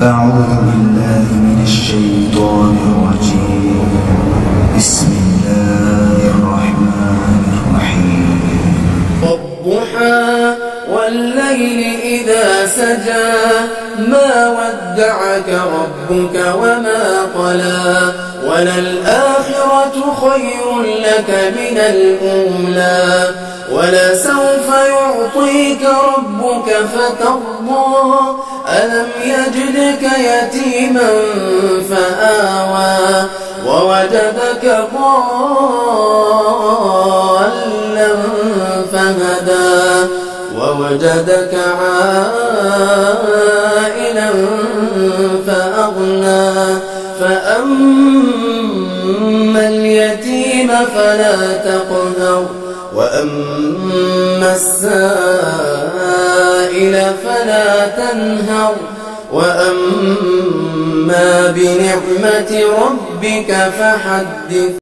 أعوذ بالله من الشيطان الرجيم. بسم الله الرحمن الرحيم. والضحى والليل إذا سجى ما ودعك ربك وما قلى وللآخرة خير لك من الأولى ولسوف يعطيك ربك فترضى ألم يجدك يتيما فآوى ووجدك ضالا فهدى ووجدك عائلا فأغنى فأما اليتيم فلا تقهر وأما السائل فلا تنهر وأما بنعمة ربك فحدث.